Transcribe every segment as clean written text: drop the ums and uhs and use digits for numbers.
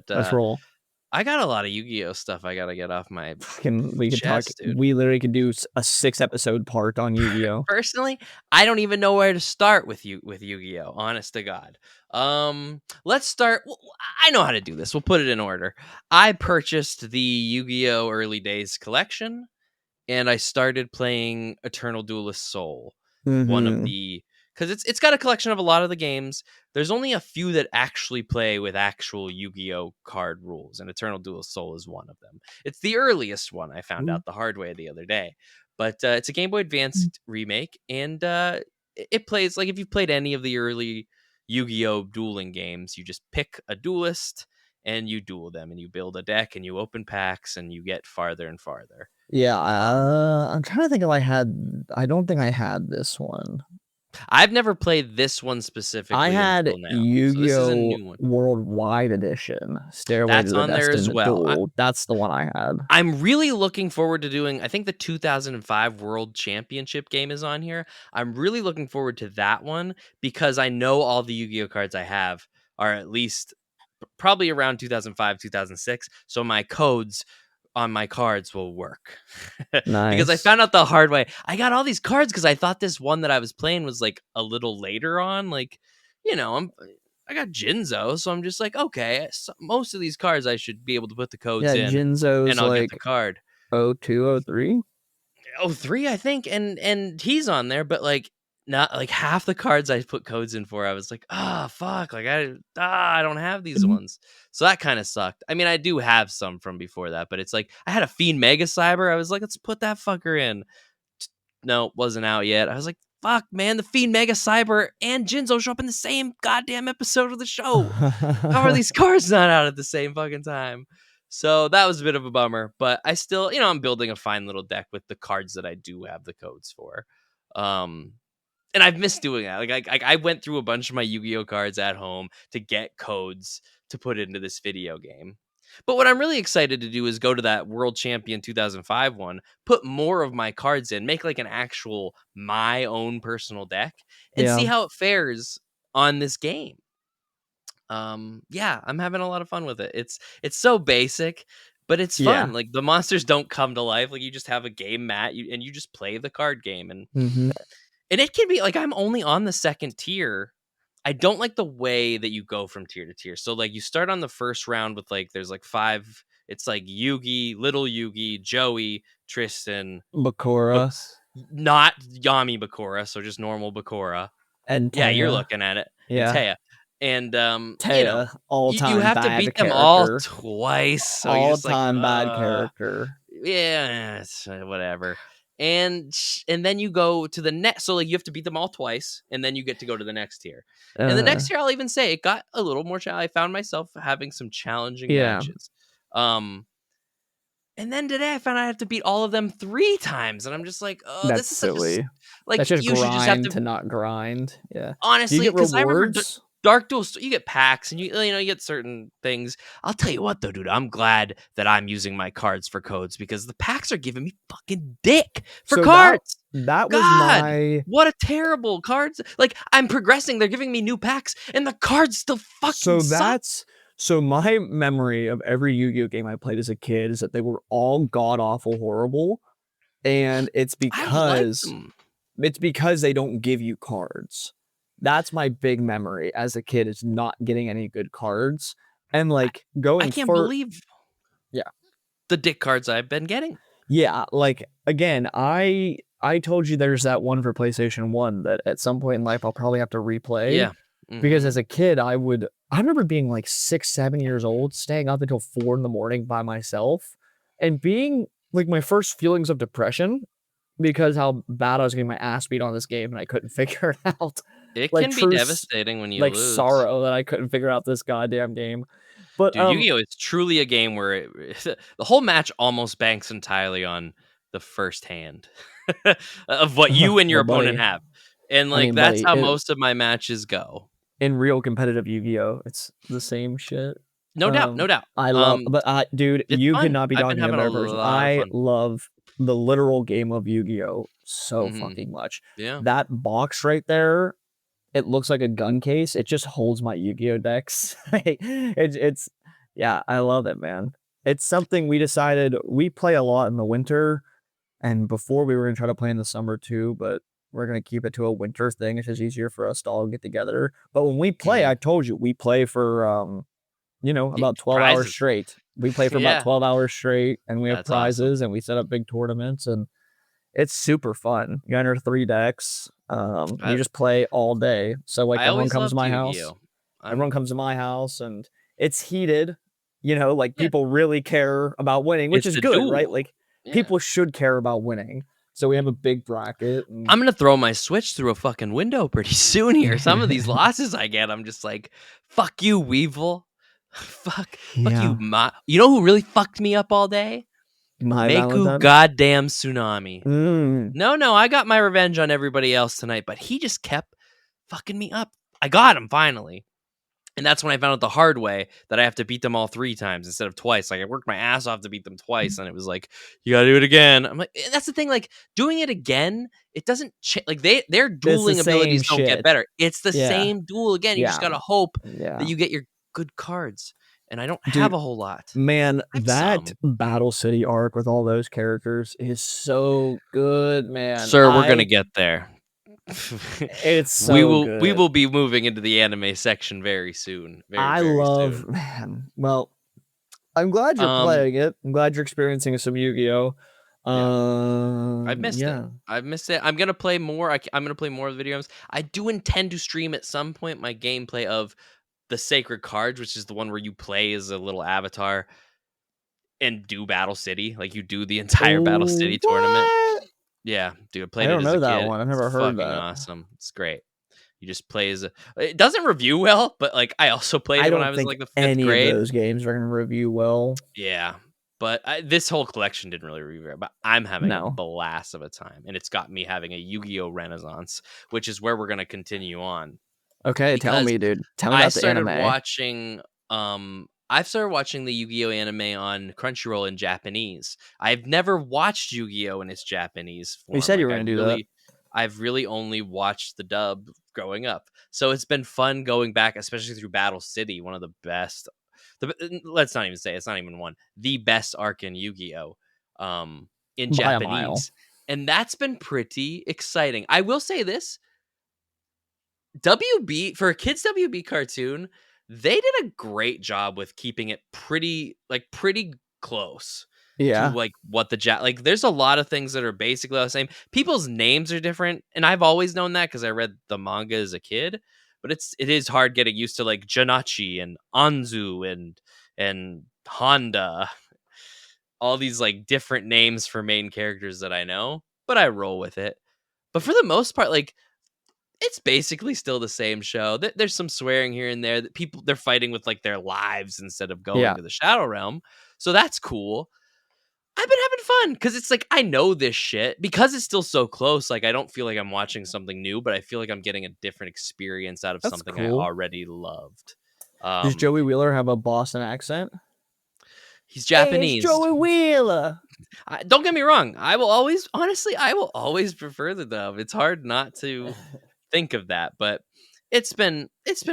Let's roll. I got a lot of Yu-Gi-Oh stuff I gotta get off my We could talk. chest, dude. We literally could do a 6-episode part on Yu-Gi-Oh. Personally, I don't even know where to start with Yu-Gi-Oh. Honest to God. Let's start. I know how to do this. We'll put it in order. I purchased the Yu-Gi-Oh Early Days collection, and I started playing Eternal Duelist Soul. One of the because it's got a collection of a lot of the games. There's only a few that actually play with actual Yu-Gi-Oh card rules, and Eternal Duelist Soul is one of them. It's the earliest one. I found out the hard way the other day, but it's a Game Boy Advanced remake, and it plays like if you've played any of the early Yu-Gi-Oh dueling games. You just pick a duelist and you duel them, and you build a deck, and you open packs, and you get farther and farther. Yeah, I'm trying to think if I don't think I had this one. I've never played this one specifically. I had until now, Yu-Gi-Oh! So this is a new one. Worldwide Edition, Stairway That's to the on there as Destined well. Duel. That's the one I had. I'm really looking forward to doing, I think the 2005 World Championship game is on here. I'm really looking forward to that one because I know all the Yu-Gi-Oh cards I have are at least probably around 2005, 2006. So my codes on my cards will work. Nice. Because I found out the hard way. I got all these cards because I thought this one that I was playing was like a little later on. Like, I got Jinzo, so I'm just like, okay, so most of these cards I should be able to put the codes in. Jinzo's and I'll like get the card. 02, 03? 03, I think, and he's on there, but like not like half the cards I put codes in for, I was like, fuck, like I don't have these ones. So that kind of sucked. I mean, I do have some from before that, but it's like I had a Fiend Mega Cyber. I was like, let's put that fucker in. No, wasn't out yet. I was like, fuck, man, the Fiend Mega Cyber and Jinzo show up in the same goddamn episode of the show. How are these cards not out at the same fucking time? So that was a bit of a bummer, but I still, I'm building a fine little deck with the cards that I do have the codes for. And I've missed doing that. Like I went through a bunch of my Yu-Gi-Oh cards at home to get codes to put into this video game. But what I'm really excited to do is go to that World Champion 2005 one, put more of my cards in, make like an actual my own personal deck, and see how it fares on this game. Yeah, I'm having a lot of fun with it. It's so basic, but it's fun. Like the monsters don't come to life. Like you just have a game mat and you just play the card game, and it can be like I'm only on the second tier. I don't like the way that you go from tier to tier. So like you start on the first round with like there's like 5. It's like Yugi, Little Yugi, Joey, Tristan, Bakura, not Yami Bakura, so just normal Bakura. And Taya. Yeah, you're looking at it. Yeah. And Taya. And Taya, all-time you have to beat them all twice. So all-time bad character. Yeah, whatever. And then you go to the next. So like you have to beat them all twice, and then you get to go to the next tier. And the next tier, I'll even say it got a little more challenging. I found myself having some challenging matches. And then today I found I have to beat all of them 3 times, and I'm just like, oh, that's this is silly. Like that's just you should just have to not grind. Yeah, honestly, because I remember Dark Duel, you get packs and you get certain things. I'll tell you what though, dude, I'm glad that I'm using my cards for codes because the packs are giving me fucking dick for cards. That was what a terrible cards. Like I'm progressing, they're giving me new packs, and the cards still fucking suck. So my memory of every Yu-Gi-Oh game I played as a kid is that they were all god awful horrible, and it's because they don't give you cards. That's my big memory as a kid, is not getting any good cards. And like going I can't believe the dick cards I've been getting. Yeah, like again, I told you there's that one for PlayStation 1 that at some point in life I'll probably have to replay. Yeah. Because as a kid, I remember being like 6, 7 years old, staying up until 4 a.m. by myself, and being like my first feelings of depression because how bad I was getting my ass beat on this game and I couldn't figure it out. It can be devastating when you lose. Like sorrow that I couldn't figure out this goddamn game. But dude, Yu-Gi-Oh! Is truly a game where the whole match almost banks entirely on the first hand of what you and your opponent have. And like that's how most of my matches go. In real competitive Yu-Gi-Oh! It's the same shit. No doubt, no doubt. I love, but dude, you fun. could not be talking about a person. I fun. love the literal game of Yu-Gi-Oh! So fucking much. Yeah. That box right there, it looks like a gun case. It just holds my Yu-Gi-Oh! decks. it's Yeah, I love it, man. It's something we decided we play a lot in the winter, and before we were gonna try to play in the summer too, but we're gonna keep it to a winter thing. It's just easier for us to all get together. But when we play, Mhm. I told you, we play for Yeah, about 12 hours prizes. straight. We play for about Yeah, 12 hours straight, and we have that's awesome. prizes, and we set up big tournaments, and it's super fun. You enter 3 decks, you I just play all day. So, like, I always loved Yu-Gi-Oh! everyone I'm comes to my house, and it's heated, like, Yeah, people really care about winning, which it's is a good, right? duel. Like, Yeah. people should care about winning. So we have a big bracket, and I'm gonna throw my Switch through a fucking window pretty soon here. Some of these losses I get, I'm just like, "Fuck you, Weevil. Fuck you, yeah, Ma." You know who really fucked me up all day? my Meku Valentine. goddamn Tsunami. Mm, No, I got my revenge on everybody else tonight, but he just kept fucking me up. I got him finally. And that's when I found out the hard way that I have to beat them all 3 times instead of twice. Like, I worked my ass off to beat them twice, and it was like, "You gotta do it again." I'm like, that's the thing, like, doing it again, it doesn't like, their it's the dueling same abilities don't get shit. better. It's the Yeah, same duel again. You just yeah, gotta hope that yeah. you get your good cards, and I don't have Dude, a whole lot. man, I have that some. Battle City arc with all those characters is so good, man. Sir, we're gonna get there. It's we so will we good. will be moving into the anime section very soon, very, I very love soon. man, well, I'm glad you're Um, playing it. I'm glad you're experiencing some Yu-Gi-Oh! yeah. I've missed it. Yeah. I've missed it. I'm gonna play more. I'm gonna play more of the video games. I do intend to stream at some point my gameplay of the Sacred Cards, which is the one where you play as a little avatar and do Battle City. Like, you do the entire Battle Oh, City tournament. what? Yeah, dude, I I played it don't as a know that kid. one. I've It's never heard fucking that. awesome. It's great. You just play as a. It doesn't review well, but like, I also played I it when I don't was in, think like, the fifth any of grade. those games are gonna review well. Yeah, but this whole collection didn't really review it, but I'm having a No. blast of a time, and it's got me having a Yu-Gi-Oh renaissance, which is where we're gonna continue on Okay, tell because me, dude. Tell me I about the started anime. watching. I've started watching the Yu-Gi-Oh anime on Crunchyroll in Japanese. I've never watched Yu-Gi-Oh in its Japanese You form. said you Like, were gonna do that. I've really only watched the dub growing up. So it's been fun going back, especially through Battle City, one of the best. Let's not even say it's not even one, the best arc in Yu-Gi-Oh, in By a mile. Japanese, and that's been pretty exciting. I will say this: WB for a kids WB cartoon, they did a great job with keeping it pretty close to Yeah. like what like there's a lot of things that are basically the same. People's names are different, and I've always known that because I read the manga as a kid. But it is hard getting used to like Janachi and Anzu and Honda, all these like different names for main characters that I know. But I roll with it. But for the most part, like it's basically still the same show. There's some swearing here and there that people they're fighting with like their lives instead of going Yeah. to the Shadow Realm. So that's cool. I've been having fun because it's like I know this shit because it's still so close. Like I don't feel like I'm watching something new, but I feel like I'm getting a different experience out of That's something I cool. already loved. Does Um, Joey Wheeler have a Boston accent? he's Hey, it's Japanese. Joey Wheeler. Don't get me wrong. I will always prefer the dub. It's hard not to think of that, but it's been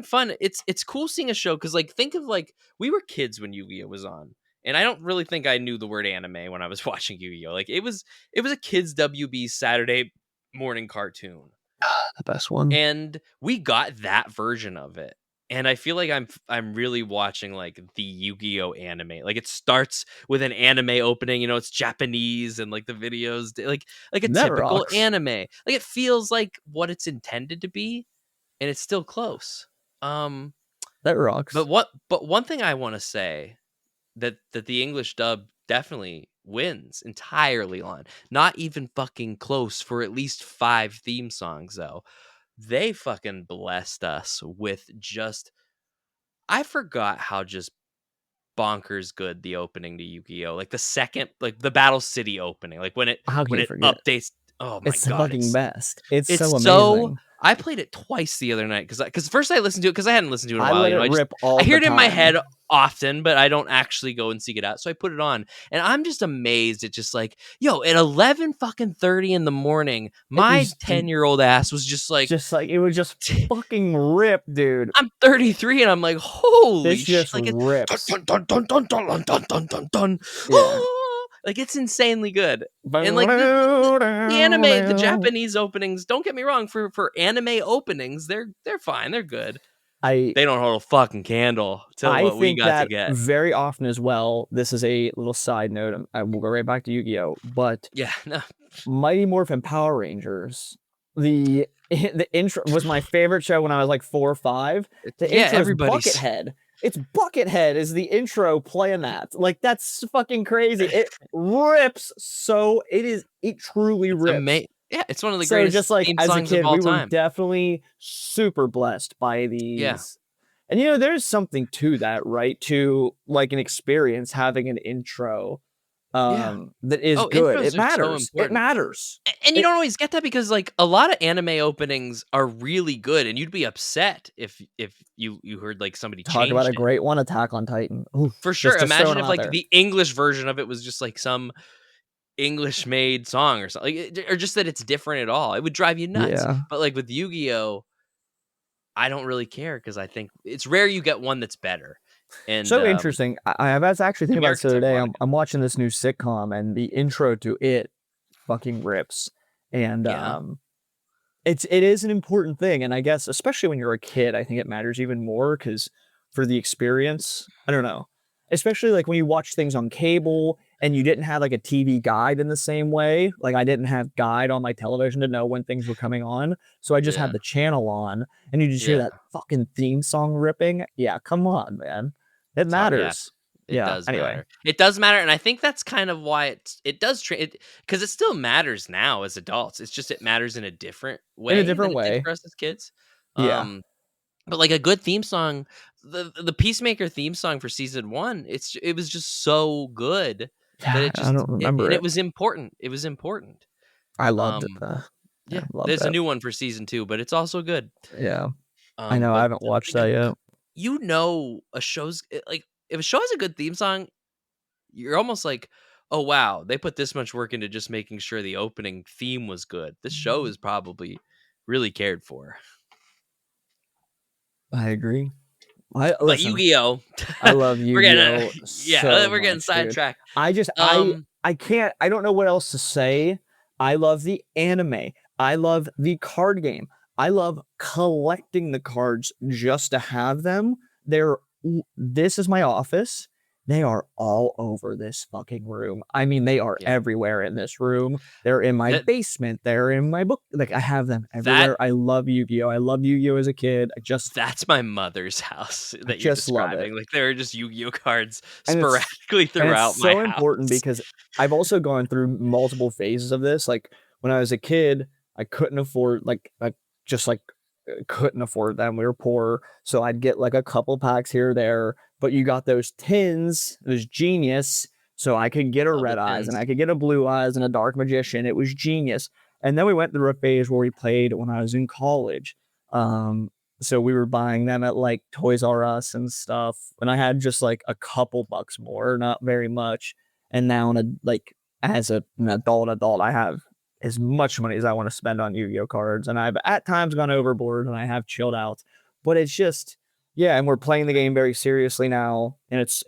fun. It's cool seeing a show because like think of like we were kids when Yu-Gi-Oh was on, and I don't really think I knew the word anime when I was watching Yu-Gi-Oh. Like it was a kids WB Saturday morning cartoon, The best one. and we got that version of it. And I feel like I'm really watching like the Yu-Gi-Oh anime. Like it starts with an anime opening, it's Japanese and like the videos like a That typical rocks. anime. Like it feels like what it's intended to be, and it's still close. Um That rocks. but one thing I want to say that the English dub definitely wins entirely on. Not even fucking close for at least 5 theme songs though. They fucking blessed us with just I forgot how just bonkers good the opening to Yu-Gi-Oh! Like the second like the Battle City opening, like How can when you it forget? updates. Oh my It's the god, fucking best. It's it's so so amazing. I played it twice the other night because first I listened to it because I hadn't listened to it in a I while. let it rip I all hear the it in my head time. often, but I don't actually go and seek it out. So I put it on, and I'm just amazed at just like, yo, at 11 fucking 30 in the morning, It my was 10-year-old ass was just like, it was just fucking rip, dude. I'm 33 and I'm like, holy This shit! just Like it's rips. dun dun dun dun dun dun dun dun dun dun. Yeah. Like it's insanely good. And like the anime, the Japanese openings, don't get me wrong, for anime openings, they're fine, they're good. I They don't hold a fucking candle to I what we think got to that get. very often as well. This is a little side note. I will go right back to Yu-Gi-Oh! But Yeah, no. Mighty Morphin Power Rangers, the the intro was my favorite show when I was like 4 or 5. The Yeah, intro is everybody's Buckethead. It's Buckethead is the intro playing that. Like that's fucking crazy. It rips. So it truly it's rips. yeah, it's one of the So greatest just like theme as a songs of kid, all we were time. definitely super blessed by Yeah. these. And there's something to that, right? To like an experience having an intro Yeah. that is Oh, good. intros It are so matters. It important. matters. And you It don't always get that because like a lot of anime openings are really good, and you'd be upset if you heard like somebody talk about a changed it. great one, Attack on Titan. Oof, For sure. just throwing Imagine them if out like there. the English version of it was just like some English made song or something, or just that it's different at all. It would drive you nuts. Yeah. But like with Yu-Gi-Oh, I don't really care because I think it's rare you get one that's better. And So interesting. I was actually thinking about this the Americans other have a day. lot of I'm watching this new sitcom, and the intro to it fucking rips. And yeah. it is an important thing, and I guess especially when you're a kid, I think it matters even more because for the experience, I don't know. Especially like when you watch things on cable and you didn't have like a TV guide in the same way. Like I didn't have guide on my television to know when things were coming on, so I just had Yeah. the channel on, and you just hear Yeah. that fucking theme song ripping. Yeah, come on, man, it It's hard. Yeah. matters. It Yeah. does Anyway, matter. It does matter, and I think that's kind of why it does because it still matters now as adults. It's just it matters in a different in a way than different it did way. for us as kids. Yeah. Um, but like a good theme song, the Peacemaker theme song for season 1, it was just so good that Yeah. it I just don't remember and it it. was important. It was important. I loved it Um, though. Yeah, yeah, loved there's a it. new one for season 2, but it's also good. Yeah. I know. I But haven't watched like that yet. a show's like if a show has a good theme song, you're almost like, "Oh, wow, they put this much work into just making sure the opening theme was good. This show is probably really cared for." I agree. I But listen, Yu-Gi-Oh! I love We're getting Yu-Gi-Oh! yeah, So we're getting much, dude. sidetracked. I just Um, I can't I don't know what else to say. I love the anime. I love the card game. I love collecting the cards just to have them. This is my office. They are all over this fucking room. I mean, they are yeah. everywhere in this room. They're in my That basement. They're in my book. Like I have them that everywhere. I love Yu-Gi-Oh! I love Yu-Gi-Oh! As a kid. that's my mother's house I that you're just love it. describing. Like, there are just Yu-Gi-Oh! Cards And it's sporadically and it's throughout my so important house. because I've also gone through multiple phases of this. Like when I was a kid, I couldn't afford I just couldn't afford them. We were poor, so I'd get like a couple packs here or there. But you got those tins. It was genius. So I could get a Love the red eyes and tins. I could get a blue eyes and a dark magician. It was genius. And then we went through a phase where we played when I was in college. Um, so we were buying them at like Toys R Us and stuff. And I had just like a couple bucks more, not very much. And now, as an adult, I have as much money as I want to spend on Yu-Gi-Oh cards, and I've at times gone overboard, and I have chilled out. But it's just, yeah, and we're playing the game very seriously now, and it's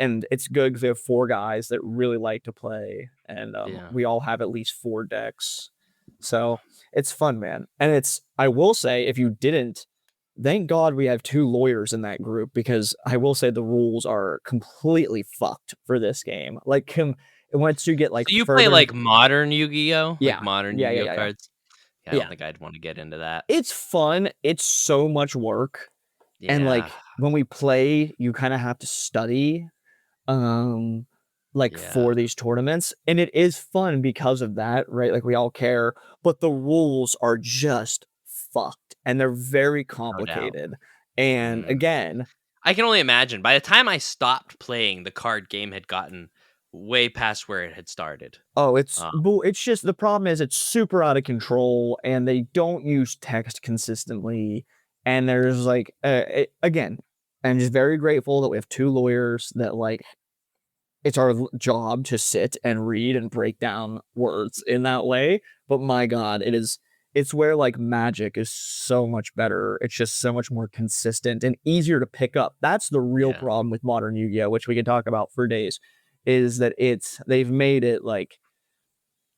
good because we have 4 guys that really like to play, and Yeah. we all have at least 4 decks, so it's fun, man. And I will say, if you didn't, thank God we have 2 lawyers in that group because I will say the rules are completely fucked for this game. Like, once you get So like you play, further, like, modern Yu-Gi-Oh? Like, yeah, modern yeah, yeah, Yu-Gi-Oh yeah, yeah. cards? Yeah, I don't Yeah. think I'd wanna get into that. It's fun. It's so much work. And Yeah. like when we play, you kind of have to study um like Yeah. for these tournaments. And it is fun because of that, right? Like we all care, but the rules are just fucked and they're very No doubt. complicated. And Mm. again, I can only imagine. By the time I stopped playing, the card game had gotten way past where it had started. oh, Uh, it's just the problem is it's super out of control and they don't use text consistently. And there's like again, and just very grateful that we have 2 lawyers that, like, it's our job to sit and read and break down words in that way. But my God, it's where like Magic is so much better. It's just so much more consistent and easier to pick up. That's the real Yeah. problem with modern Yu-Gi-Oh, which we can talk about for days, is that they've made it like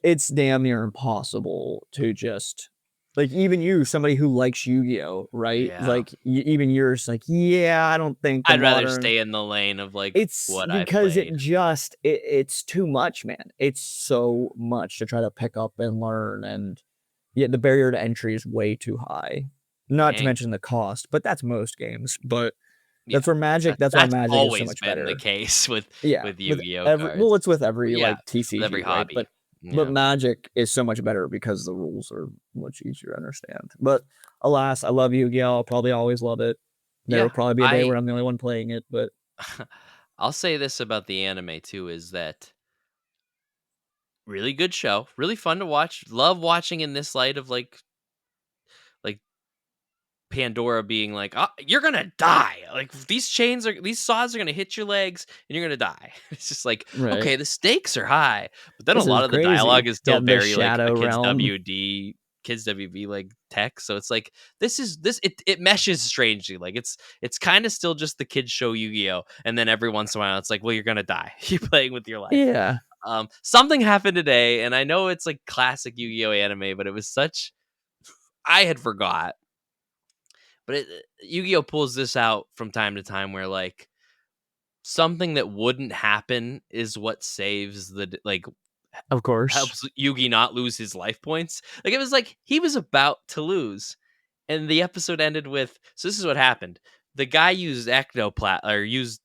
it's damn near impossible to just like even you, somebody who likes Yu-Gi-Oh, right? Yeah. Like even you're just like, yeah, I don't think the I'd rather modern stay in the lane of like it's what I've because played. it's too much, man. It's so much to try to pick up and learn, and yet the barrier to entry is way too high. Not to Dang. mention the cost, but that's most games. But Yeah. that's why That's Magic is so always much been the better. case Yeah, with with Yu-Gi-Oh every well, cards. it's with every Yeah, like with every TCG, right? hobby. But Yeah. Magic is so much better because the rules are much easier to understand. But alas, I love Yu-Gi-Oh! I'll probably always love it. There will Yeah. probably be a day I where I'm the only one playing it, but I'll say this about the anime too is that really good show, really fun to watch. Love watching in this light of like Pandora being like, "Oh, you're gonna die. Like these saws are gonna hit your legs and you're gonna die." It's just like, right. okay, the stakes are high, but then a This is lot of the dialogue crazy. is Yeah, still the very like a Shadow Realm. kids WV like tech. So it's like it meshes strangely. Like it's kind of still just the kids show Yu-Gi-Oh, and then every once in a while it's like, well, you're gonna die. You're playing with your life. Yeah. Something happened today, and I know it's like classic Yu-Gi-Oh anime, but it was such I had forgot. But Yu-Gi-Oh pulls this out from time to time where like something that wouldn't happen is what saves like Of course. helps Yugi not lose his life points. Like it was like he was about to lose, and the episode ended with. So this is what happened. The guy used ectoplasm or used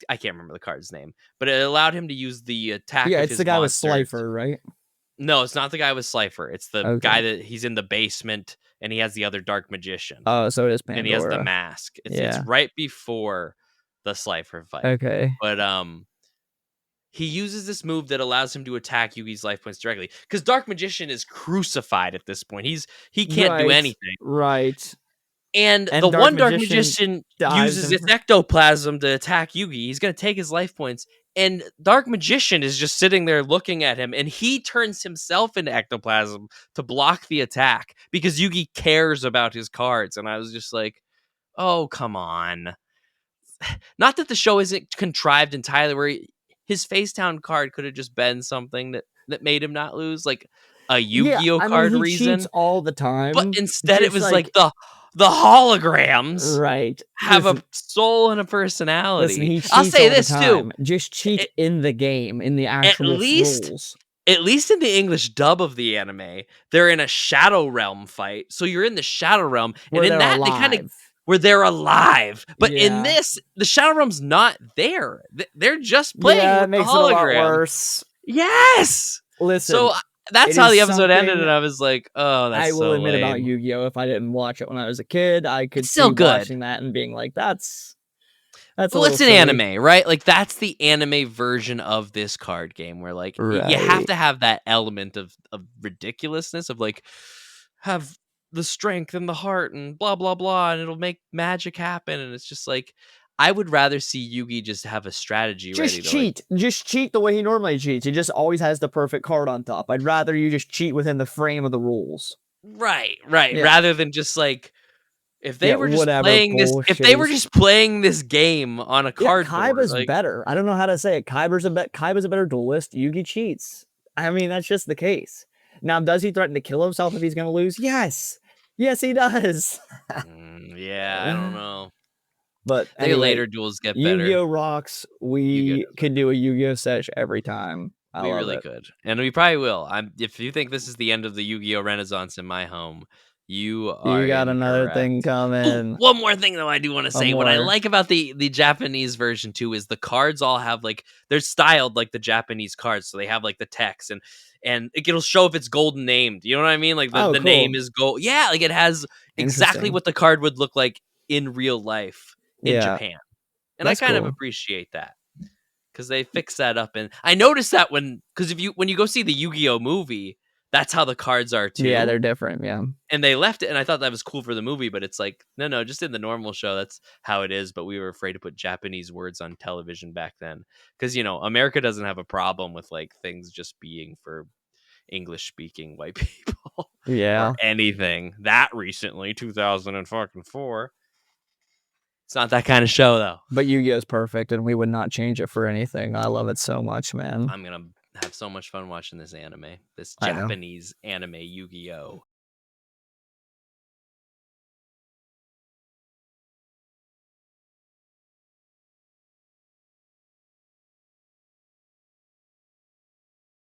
I can't remember the card's name, but it allowed him to use the attack Yeah, of it's the his guy with monsters. Slifer, right? No, it's not the guy with Slifer. It's the Okay. guy that he's in the basement and he has the other dark magician. Oh, so it is And he has the Pandora. mask. It's Yeah. right before the Slifer fight. Okay. But he uses this move that allows him to attack Yugi's life points directly. Because Dark Magician is crucified at this point. He can't do Right. anything. Right. And the And Dark one Dark Magician Magician dives uses in its ectoplasm to attack Yugi. He's gonna take his life points. And Dark Magician is just sitting there looking at him, and he turns himself into ectoplasm to block the attack because Yugi cares about his cards. And I was just like, oh, come on. Not that the show isn't contrived entirely, where his Facetown card could have just been something that made him not lose, like a Yeah, Yu-Gi-Oh I mean, card he cheats reason. all the But time. instead, it Just was like like the holograms right. have a soul and a Listen, personality. he I'll cheats say all the this too: time. Just cheat a- in the game, in the at actual least rules. at least in the English dub of the anime, they're in a Shadow Realm fight. So you're in the Shadow Realm, and Where in they're that they kind of alive. where they're alive. But in Yeah. this, the Shadow Realm's not there. They're just playing Yeah, it with the makes it a lot hologram. worse. Yes. So Listen, that's it how is the episode ended, something and I was like, "Oh, I that's will so admit about lame." Yu-Gi-Oh! If I didn't watch it when I was a kid, I It's could still see good. watching that and being like, that's a Well, little it's an silly. anime, right? Like that's the anime version of this card game where like you have Right. to have that element of ridiculousness of like have the strength and the heart and blah blah blah and it'll make magic happen and it's just like I would rather see Yugi just have a strategy ready Just to like cheat. Just cheat the way he normally cheats. He just always has the perfect card on top. I'd rather you just cheat within the frame of the rules. right Yeah. rather than just like Yeah, whatever if bullshit they were he's just playing this game on a Yeah, cardboard Kaiba's like better. I don't know how to say it. Kaiba's a better duelist. Yugi cheats. I mean, that's just the case. Now, does he threaten to kill himself if he's going to lose? Yes. Yes, he does. yeah I don't know But their anyway, later duels get better. Yu-Gi-Oh rocks. Yu-Gi-Oh We does can do a Yu-Gi-Oh sesh every time. I We love really it. could, and we probably will. If you think this is the end of the Yu-Gi-Oh Renaissance in my home, you You are got another incorrect. thing Oh, coming. one more thing though, I do want to One say. What I more. like about the Japanese version too is the cards all have like they're styled like the Japanese cards, so they have like the text and it'll show if it's golden named. You know what I mean? Like Oh, the name cool. is gold. Yeah, like it has exactly Interesting. what the card would look like in real life in Yeah, Japan, and I that's kind of cool. appreciate that because they fix that up. And I noticed that when you go see the Yu-Gi-Oh movie, that's how the cards are Yeah, too. they're different. Yeah. And they left it, and I thought that was cool for the movie, but it's like, no, just in the normal show, that's how it is. But we were afraid to put Japanese words on television back then because, America doesn't have a problem with like things just being for English speaking white people or Yeah. anything. That recently, 2004. It's not that kind of show though. But Yu-Gi-Oh is perfect, and we would not change it for anything. I love it so much, man. I'm gonna have so much fun watching this anime, this I know. Japanese anime Yu-Gi-Oh.